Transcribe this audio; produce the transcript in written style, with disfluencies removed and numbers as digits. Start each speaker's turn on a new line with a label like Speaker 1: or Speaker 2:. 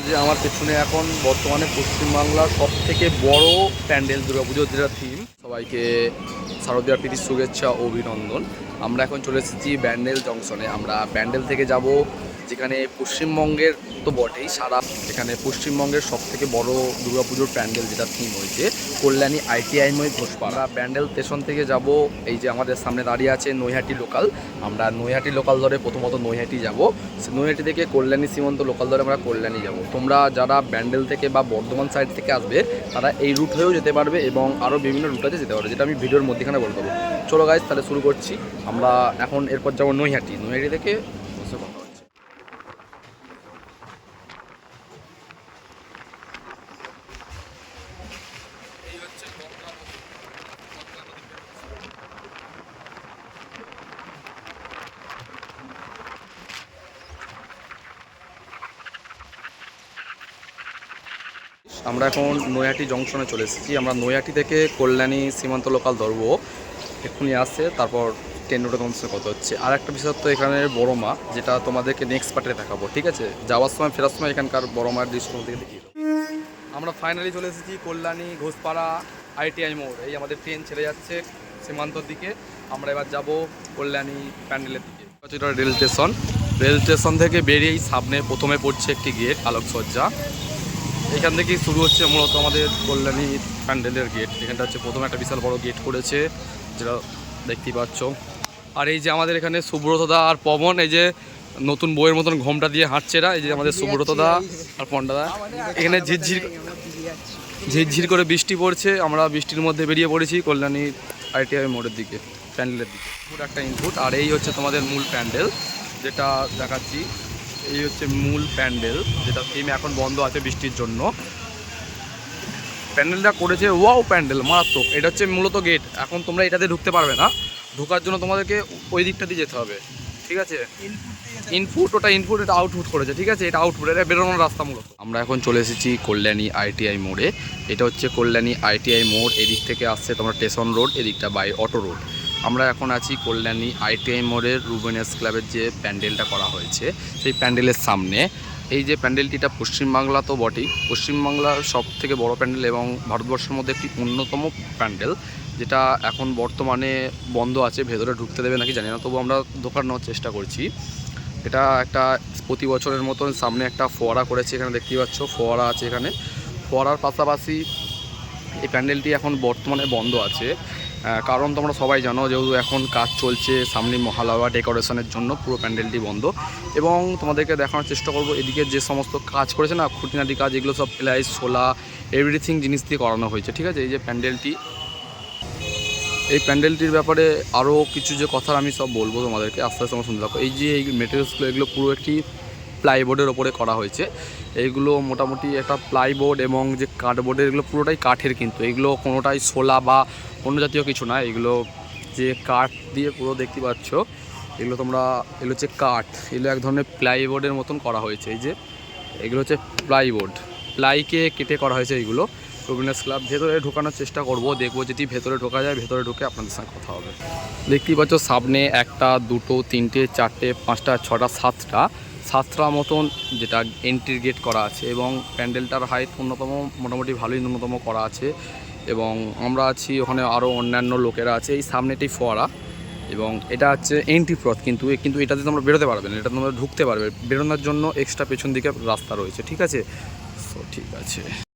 Speaker 1: যে আমার পেছনে এখন বর্তমানে পশ্চিমবাংলার সবথেকে বড় প্যান্ডেল দুর্গাপুজোর যেটা থিম। সবাইকে শারদীয়ার প্রীতি শুভেচ্ছা ও অভিনন্দন। আমরা এখন চলে এসেছি ব্যান্ডেল জংশনে। আমরা ব্যান্ডেল থেকে যাব যেখানে পশ্চিমবঙ্গের তো বটেই, সারা এখানে পশ্চিমবঙ্গের সবথেকে বড় দুর্গাপুজোর প্যান্ডেল যেটা থিম হয়েছে কল্যাণী আইটিআইময় ঘোষপাড়া। ব্যান্ডেল স্টেশন থেকে যাব, এই যে আমাদের সামনে দাঁড়িয়ে আছে নৈহাটি লোকাল। আমরা নৈহাটি লোকাল ধরে প্রথমত নৈহাটি যাব, নৈহাটি থেকে কল্যাণী সীমান্ত লোকাল ধরে আমরা কল্যাণী যাব। তোমরা যারা ব্যান্ডেল থেকে বা বর্ধমান সাইড থেকে আসবে তারা এই রুট হয়েও যেতে পারবে এবং আরও বিভিন্ন রুট আছে যেতে পারবে, যেটা আমি ভিডিওর মধ্যেখানে বলে দেবো। চলো গাইজ, তাহলে শুরু করছি। আমরা এখন এরপর যাবো নৈহাটি। নৈহাটি থেকে আমরা এখন নৈহাটি জংশনে চলে এসেছি। আমরা নৈহাটি থেকে কল্যাণী সীমান্ত লোকাল ধরবো, এক্ষুনি আসছে। তারপর ট্রেন রুটে তোমাদের কত হচ্ছে। আর একটা বিষয় তো এখানে বড় মা, যেটা তোমাদেরকে নেক্সট পার্টে দেখাবো, ঠিক আছে? যাওয়ার সময় ফেরার সময় এখানকার বড় মার দৃশ্য তোমাদেরকে দেখিয়ে দেবো। আমরা ফাইনালি চলে এসেছি কল্যাণী ঘোষপাড়া আইটিআই মোড়। এই আমাদের ট্রেন ছেড়ে যাচ্ছে সীমান্তর দিকে। আমরা এবার যাব কল্যাণী প্যান্ডেলের দিকে। এটা রেল স্টেশন। রেল স্টেশন থেকে বেরিয়েই সামনে প্রথমে পড়ছে একটি গেট, আলোকসজ্জা। এখান থেকেই শুরু হচ্ছে মূলত আমাদের কল্যাণী প্যান্ডেলের গেট। এখানটা হচ্ছে প্রথমে একটা বিশাল বড় গেট করেছে, যেটা দেখতেই পাচ্ছ। আর এই যে আমাদের এখানে সুব্রতদা আর পবন, এই যে নতুন বইয়ের মতন ঘোমটা দিয়ে হাঁটছে এরা। এই যে আমাদের সুব্রতদা আর পন্ডাদা। এখানে ঝিরঝির করে বৃষ্টি পড়ছে। আমরা বৃষ্টির মধ্যে বেরিয়ে পড়েছি কল্যাণী আইটিআই মোড়ের দিকে, প্যান্ডেলের দিকে। পুরো একটা ইনপুট। আর এই হচ্ছে তোমাদের মূল প্যান্ডেল যেটা দেখাচ্ছি। এই হচ্ছে মূল প্যান্ডেল, যেটা থিম এখন বন্ধ আছে বৃষ্টির জন্য। প্যান্ডেলটা করেছে ওয়াও প্যান্ডেল, মারাত্মক। এটা হচ্ছে মূলত গেট। এখন তোমরা এটাতে ঢুকতে পারবে না, ঢোকার জন্য তোমাদেরকে ওই দিকটা দিয়ে যেতে হবে, ঠিক আছে? ইনপুট, ওটা ইনপুট, এটা আউটপুট করেছে, ঠিক আছে? এটা আউটপুট, এটা বেরোনোর রাস্তা মূলত। আমরা এখন চলে এসেছি কল্যাণী আইটিআই মোড়ে। এটা হচ্ছে কল্যাণী আইটিআই মোড়। এদিক থেকে আসছে তোমরা স্টেশন রোড, এদিকটা বাই অটো রোড। আমরা এখন আছি কল্যাণী আইটিআই মোড়ের রুবেনাস ক্লাবের যে প্যান্ডেলটা করা হয়েছে সেই প্যান্ডেলের সামনে। এই যে প্যান্ডেলটিটা পশ্চিমবাংলা তো বটেই, পশ্চিমবাংলার সব থেকে বড় প্যান্ডেল এবং ভারতবর্ষের মধ্যে একটি অন্যতম প্যান্ডেল, যেটা এখন বর্তমানে বন্ধ আছে। ভেতরে ঢুকতে দেবে নাকি জানি না, তবু আমরা দোকান নেওয়ার চেষ্টা করছি। এটা একটা প্রতি বছরের মতন সামনে একটা ফোয়ারা করেছে, এখানে দেখতেই পাচ্ছ ফোয়ারা আছে এখানে। ফোয়ারার পাশাপাশি এই প্যান্ডেলটি এখন বর্তমানে বন্ধ আছে, কারণ তোমরা সবাই জানো যেহেতু এখন কাজ চলছে সামনে মহালয়া ডেকোরেশনের জন্য পুরো প্যান্ডেলটি বন্ধ। এবং তোমাদেরকে দেখানোর চেষ্টা করব এদিকে যে সমস্ত কাজ করেছে না, খুঁটিনাটি কাজ, এগুলো সব প্লাইস, শোলা, এভরিথিং জিনিস দিয়ে করানো হয়েছে, ঠিক আছে? এই যে প্যান্ডেলটি, এই প্যান্ডেলটির ব্যাপারে আরও কিছু যে কথা আমি সব বলবো তোমাদেরকে, আস্তে আস্তে আমার শুনতে থাকো। এই যে এই মেটেরিয়ালসগুলো, এগুলো পুরো একটি প্লাইবোর্ডের ওপরে করা হয়েছে। এইগুলো মোটামুটি একটা প্লাইবোর্ড এবং যে কাঠবোর্ডের, এগুলো পুরোটাই কাঠের, কিন্তু এগুলো কোনোটাই শোলা বা অন্য জাতীয় কিছু না। এগুলো যে কাঠ দিয়ে পুরো দেখতে পাচ্ছ, এগুলো তোমরা, এগুলো হচ্ছে কাঠ, এগুলো এক ধরনের প্লাইবোর্ডের মতন করা হয়েছে। এই যে এগুলো হচ্ছে প্লাইবোর্ড, প্লাইকে কেটে করা হয়েছে এইগুলো। রুবেনাস ক্লাব ভেতরে ঢোকানোর চেষ্টা করব, দেখবো যদি ভেতরে ঢোকা যায়। ভেতরে ঢুকে আপনাদের সঙ্গে কথা হবে। দেখতেই পাচ্ছ সামনে একটা, দুটো, তিনটে, চারটে, পাঁচটা, ছটা, সাতটা মতন যেটা এন্ট্রি গেট করা আছে। এবং প্যান্ডেলটার হাইট অন্যতম, মোটামুটি ভালোই ন্যূনতম করা আছে। এবং আমরা আছি ওখানে, আরও অন্যান্য লোকেরা আছে। এই সামনেটাই ফোয়ারা এবং এটা হচ্ছে এন্ট্রি পথ, কিন্তু এটাতে তোমরা বেরোতে পারবে না, এটা তোমরা ঢুকতে পারবে। বেরোনোর জন্য এক্সট্রা পেছন দিকে রাস্তা রয়েছে, ঠিক আছে? সো ঠিক আছে।